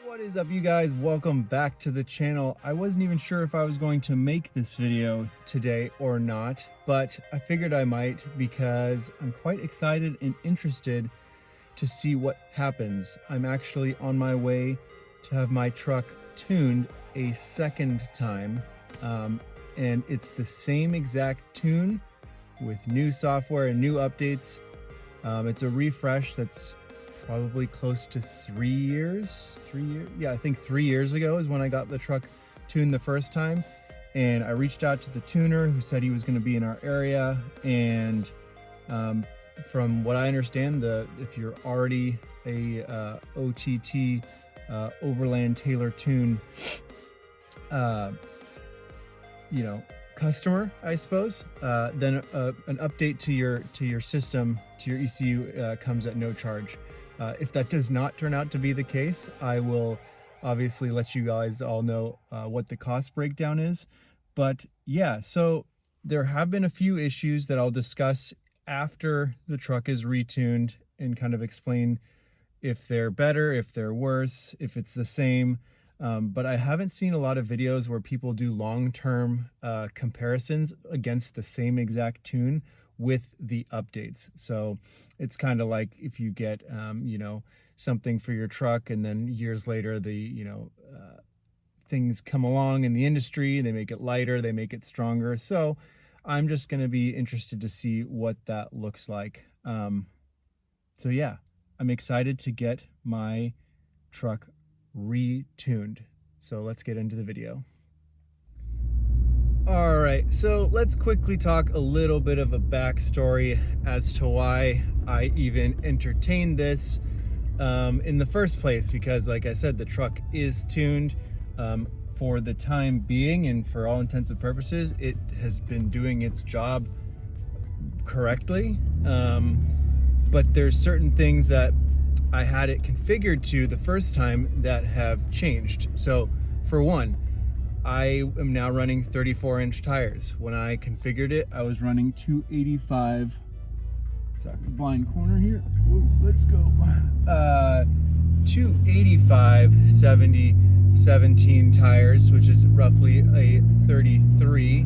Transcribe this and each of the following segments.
What is up, you guys? Welcome back to the channel. I wasn't even sure if I was going to make this video today or not, but I figured I might because I'm quite excited and interested to see what happens. I'm actually on my way to have my truck tuned a second time, and it's the same exact tune with new software and new updates. It's a refresh that's probably close to 3 years. Yeah, I think 3 years ago is when I got the truck tuned the first time. And I reached out to the tuner who said he was going to be in our area. And from what I understand, if you're already a OTT Overland Tailor tune, customer, I suppose, then an update to your system, to your ECU, comes at no charge. If that does not turn out to be the case, I will obviously let you guys all know what the cost breakdown is. But yeah, so there have been a few issues that I'll discuss after the truck is retuned and kind of explain if they're better, if they're worse, if it's the same. But I haven't seen a lot of videos where people do long-term comparisons against the same exact tune with the updates. So it's kind of like if you get something for your truck and then years later things come along in the industry, they make it lighter, they make it stronger. So I'm just going to be interested to see what that looks like. So yeah, I'm excited to get my truck retuned. So let's get into the video. All right, so let's quickly talk a little bit of a backstory as to why I even entertained this in the first place, because like I said, the truck is tuned for the time being, and for all intents and purposes, it has been doing its job correctly. But there's certain things that I had it configured to the first time that have changed. So for one, I am now running 34-inch tires. When I configured it, I was running 285. Sorry, blind corner here. Whoa, let's go. 285 17 tires, which is roughly a 33.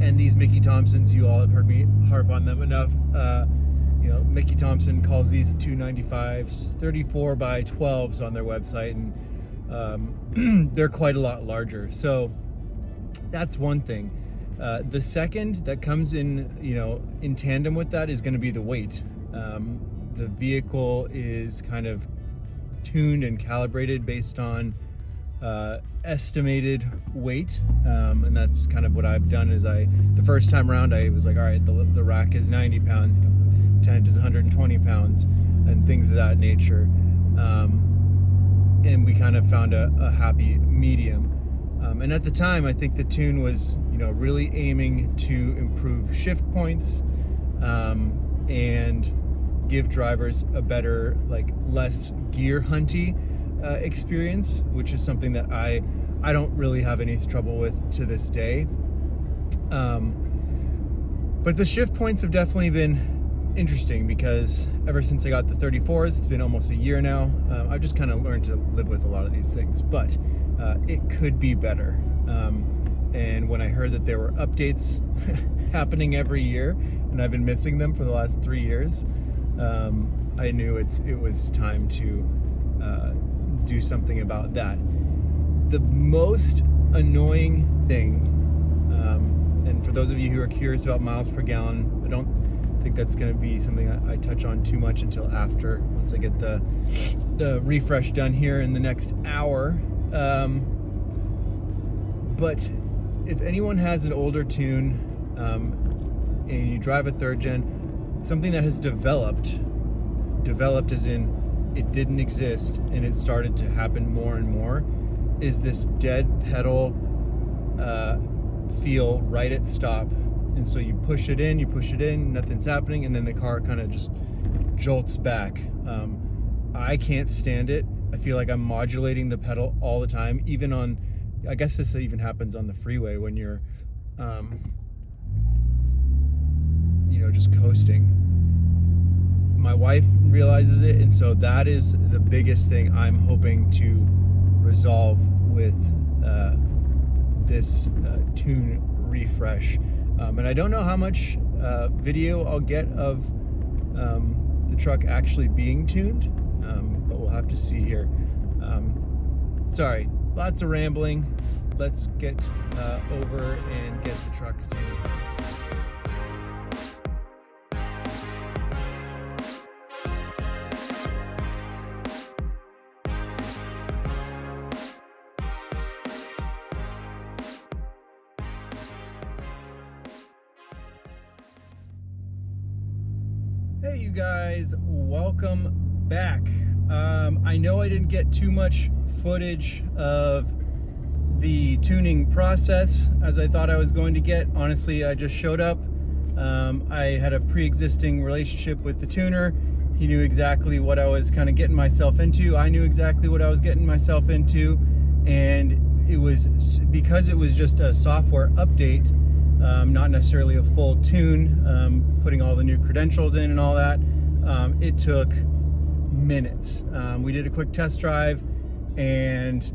And these Mickey Thompsons, you all have heard me harp on them enough. Mickey Thompson calls these 295s 34 by 12s on their website, and they're quite a lot larger. So that's one thing. The second that comes in tandem with that is going to be the weight. The vehicle is kind of tuned and calibrated based on estimated weight, and that's kind of what I've done. Is the first time around I was like, all right, the rack is 90 pounds, the tent is 120 pounds, and things of that nature. And we kind of found a happy medium. And at the time, I think the tune was, really aiming to improve shift points and give drivers a better, less gear hunty experience, which is something that I don't really have any trouble with to this day. But the shift points have definitely been interesting, because ever since I got the 34s, it's been almost a year now, I've just kind of learned to live with a lot of these things, but it could be better. And when I heard that there were updates happening every year, and I've been missing them for the last 3 years, I knew it was time to do something about that. The most annoying thing, and for those of you who are curious about miles per gallon, I don't think that's going to be something I touch on too much until after, once I get the refresh done here in the next hour. But if anyone has an older tune and you drive a third gen, something that has developed as in it didn't exist and it started to happen more and more, is this dead pedal feel right at stop. And so you push it in, nothing's happening, and then the car kind of just jolts back. I can't stand it. I feel like I'm modulating the pedal all the time, even on, I guess this even happens on the freeway when you're, just coasting. my wife realizes it, and so that is the biggest thing I'm hoping to resolve with this tune refresh. And I don't know how much video I'll get of the truck actually being tuned, but we'll have to see here. Sorry, lots of rambling. Let's get over and get the truck tuned. Hey you guys, welcome back. I know I didn't get too much footage of the tuning process as I thought I was going to get. Honestly, I just showed up. I had a pre-existing relationship with the tuner. He knew exactly what I was kind of getting myself into. I knew exactly what I was getting myself into, and it was because it was just a software update, not necessarily a full tune, putting all the new credentials in and all that. It took minutes. We did a quick test drive, and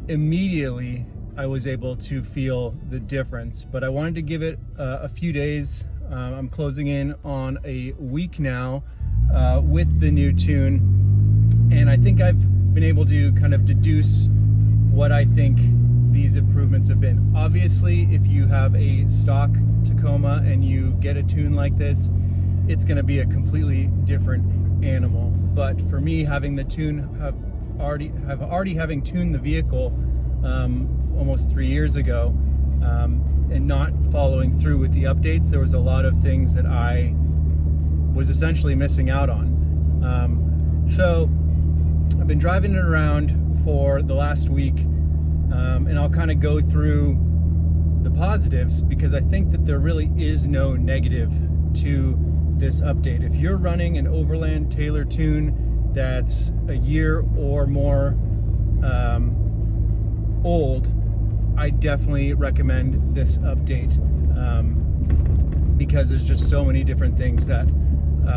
immediately I was able to feel the difference, but I wanted to give it a few days. I'm closing in on a week now with the new tune, and I think I've been able to kind of deduce what I think these improvements have been. Obviously, if you have a stock Tacoma and you get a tune like this, it's going to be a completely different animal. But for me, having the tune, having tuned the vehicle almost 3 years ago, and not following through with the updates, there was a lot of things that I was essentially missing out on. So I've been driving it around for the last week, and I'll kind of go through the positives, because I think that there really is no negative to this update. If you're running an Overland Tailor tune that's a year or more old, I definitely recommend this update, because there's just so many different things that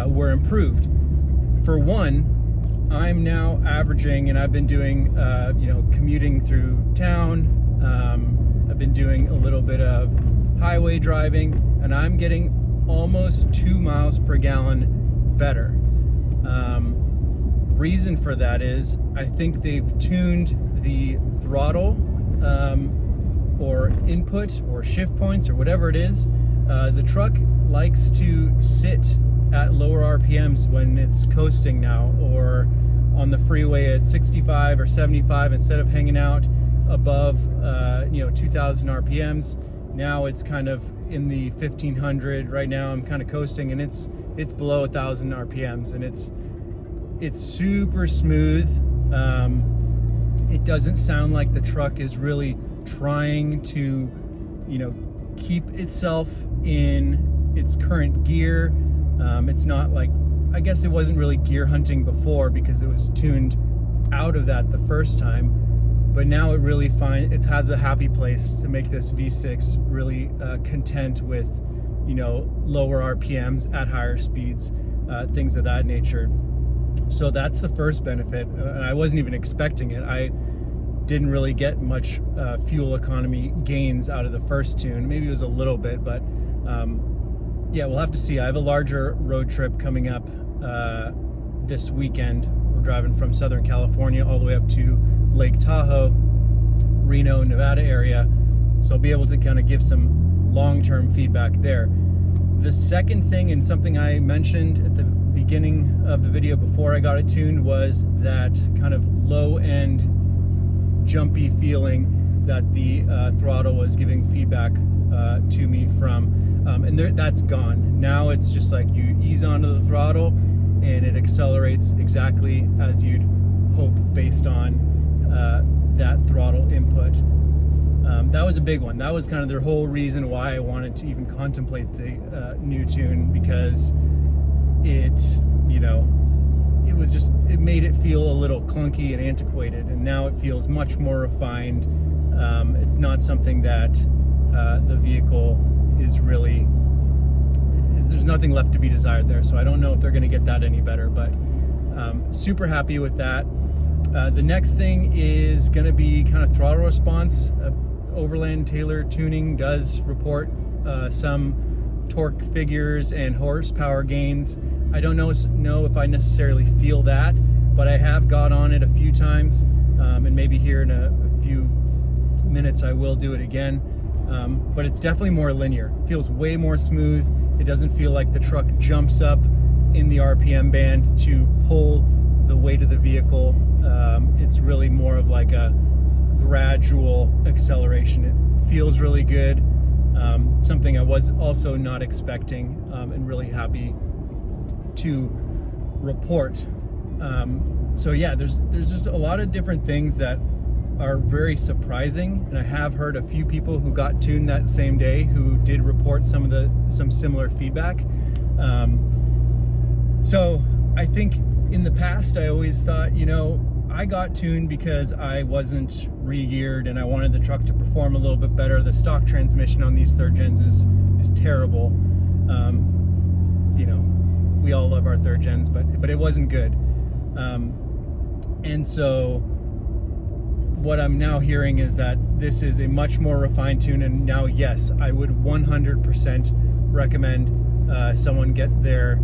were improved. For one, I'm now averaging, and I've been doing commuting through town, I've been doing a little bit of highway driving, and I'm getting almost 2 miles per gallon better. Reason for that is I think they've tuned the throttle or input or shift points or whatever it is. The truck likes to sit at lower RPMs when it's coasting now, or on the freeway at 65 or 75, instead of hanging out above 2000 RPMs. Now it's kind of in the 1500. Right now I'm kind of coasting, and it's below 1000 RPMs, and it's super smooth. It doesn't sound like the truck is really trying to keep itself in its current gear. It's not like, I guess it wasn't really gear hunting before because it was tuned out of that the first time, but now it really it has a happy place to make this V6 really content with lower RPMs at higher speeds, things of that nature. So that's the first benefit, and I wasn't even expecting it. I didn't really get much fuel economy gains out of the first tune. Maybe it was a little bit, but yeah, we'll have to see. I have a larger road trip coming up this weekend. We're driving from Southern California all the way up to Lake Tahoe, Reno, Nevada area. So I'll be able to kind of give some long-term feedback there. The second thing, and something I mentioned at the beginning of the video before I got it tuned, was that kind of low-end jumpy feeling that the throttle was giving feedback to me from, and that's gone. Now it's just like you ease onto the throttle and it accelerates exactly as you'd hope based on that throttle input. That was a big one. That was kind of the whole reason why I wanted to even contemplate the new tune, because it it made it feel a little clunky and antiquated, and now it feels much more refined. It's not something that the vehicle is really there's nothing left to be desired there. So I don't know if they're going to get that any better, but super happy with that. The next thing is going to be kind of throttle response. Overland Tailor tuning does report some torque figures and horsepower gains. I don't know if I necessarily feel that, but I have got on it a few times, and maybe here in a few minutes I will do it again. But it's definitely more linear. It feels way more smooth. It doesn't feel like the truck jumps up in the RPM band to pull the weight of the vehicle. It's really more of like a gradual acceleration. It feels really good. Something I was also not expecting, and really happy to report. So yeah, there's just a lot of different things that are very surprising, and I have heard a few people who got tuned that same day who did report some similar feedback. So I think in the past I always thought, you know, I got tuned because I wasn't re-geared and I wanted the truck to perform a little bit better. The stock transmission on these third gens is terrible. You know, we all love our third gens, but it wasn't good. And so what I'm now hearing is that this is a much more refined tune, and now yes, I would 100% recommend someone get their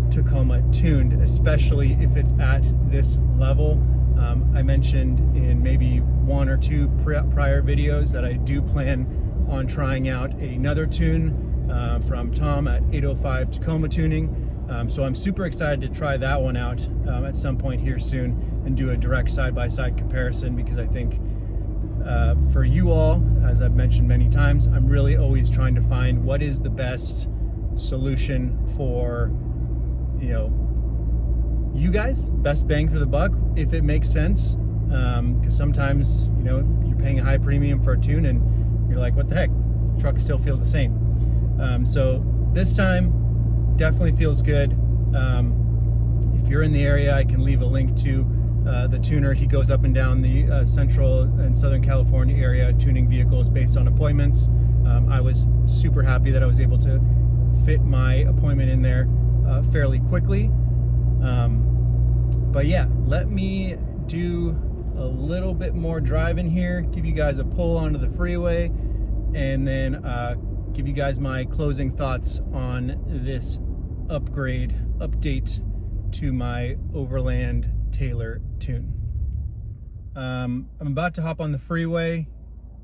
Tacoma tuned, especially if it's at this level. I mentioned in maybe one or two prior videos that I do plan on trying out another tune from Tom at 805 Tacoma Tuning. So I'm super excited to try that one out at some point here soon and do a direct side-by-side comparison, because I think for you all, as I've mentioned many times, I'm really always trying to find what is the best solution for, you know, you guys, best bang for the buck, if it makes sense. Because sometimes, you know, you're paying a high premium for a tune and you're like, what the heck, the truck still feels the same. So this time definitely feels good. If you're in the area, I can leave a link to the tuner. He goes up and down the Central and Southern California area tuning vehicles based on appointments. I was super happy that I was able to fit my appointment in there fairly quickly. But yeah, let me do a little bit more driving here, give you guys a pull onto the freeway, and then give you guys my closing thoughts on this update to my Overland Tailor tune. I'm about to hop on the freeway,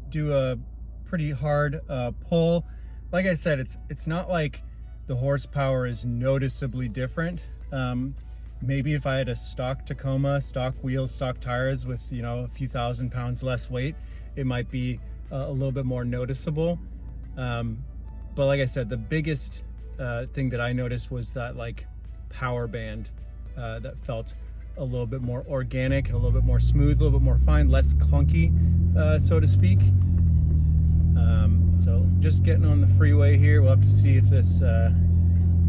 do a pretty hard pull. Like I said, it's not like the horsepower is noticeably different. Maybe if I had a stock Tacoma, stock wheels, stock tires with, you know, a few thousand pounds less weight, it might be a little bit more noticeable. But like I said, the biggest thing that I noticed was that like power band that felt a little bit more organic and a little bit more smooth, a little bit more fine, less clunky, so to speak. So just getting on the freeway here, we'll have to see if this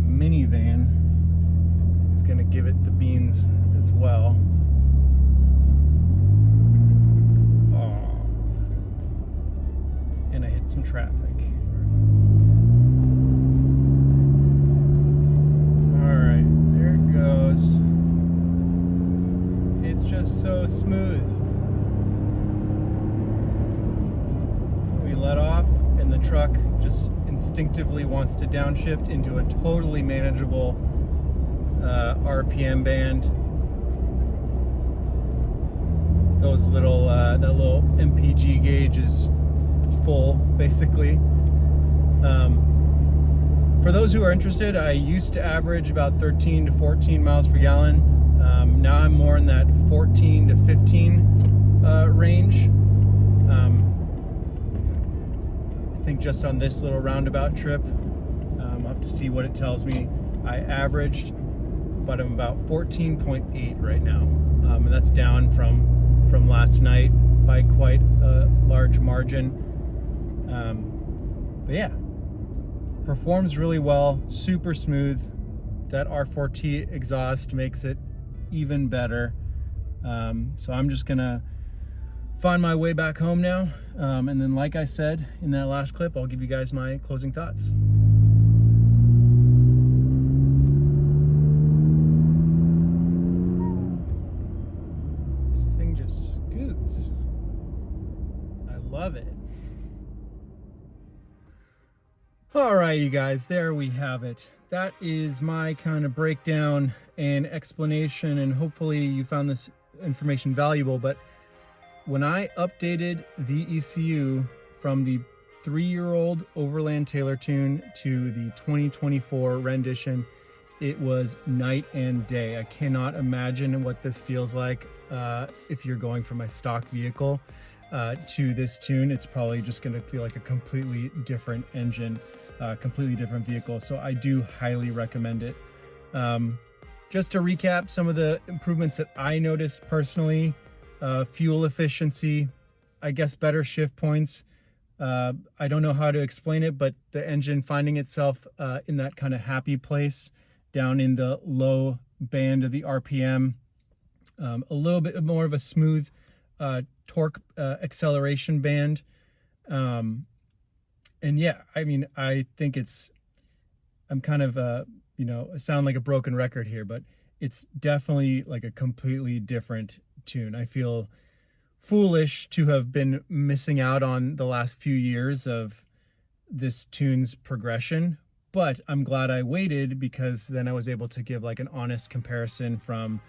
minivan is gonna give it the beans as well. Oh. And I hit some traffic. Alright, there it goes. It's just so smooth. We let off and the truck just instinctively wants to downshift into a totally manageable RPM band. Those little that little MPG gauge is full, basically. For those who are interested, I used to average about 13 to 14 miles per gallon. Now I'm more in that 14 to 15 range. I think just on this little roundabout trip, I'll have to see what it tells me. I averaged, but I'm about 14.8 right now, and that's down from last night by quite a large margin. But yeah, performs really well, super smooth. That R4T exhaust makes it even better. So I'm just gonna find my way back home now, and then like I said in that last clip, I'll give you guys my closing thoughts. love it. All right, you guys, there we have it. That is my kind of breakdown and explanation, and hopefully you found this information valuable. But when I updated the ECU from the 3-year-old Overland Tailor tune to the 2024 rendition, it was night and day. I cannot imagine what this feels like if you're going from my stock vehicle to this tune. It's probably just going to feel like a completely different engine, completely different vehicle. So I do highly recommend it. Just to recap some of the improvements that I noticed personally: fuel efficiency, I guess better shift points. I don't know how to explain it, but the engine finding itself in that kind of happy place down in the low band of the RPM, a little bit more of a smooth torque acceleration band. And yeah, I mean, I think I'm kind of, you know, sound like a broken record here, but it's definitely like a completely different tune. I feel foolish to have been missing out on the last few years of this tune's progression, but I'm glad I waited, because then I was able to give like an honest comparison from,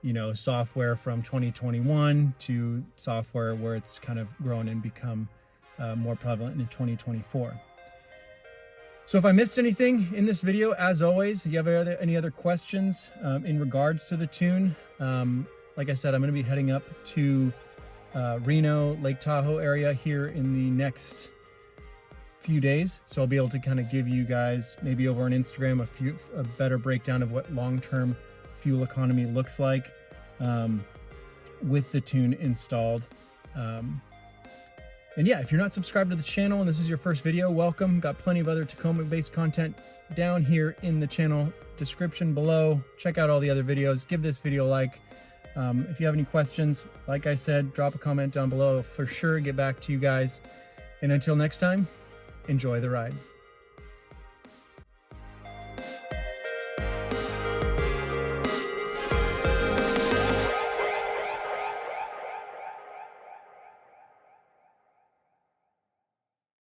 you know, software from 2021 to software where it's kind of grown and become more prevalent in 2024. So if I missed anything in this video, as always, if you have any other questions in regards to the tune, like I said, I'm going to be heading up to Reno, Lake Tahoe area here in the next few days. So I'll be able to kind of give you guys, maybe over on Instagram, a better breakdown of what long-term fuel economy looks like with the tune installed. And yeah, if you're not subscribed to the channel and this is your first video, welcome. Got plenty of other Tacoma-based content down here in the channel description below. Check out all the other videos. Give this video a like. If you have any questions, like I said, drop a comment down below. For sure, get back to you guys. And until next time, enjoy the ride.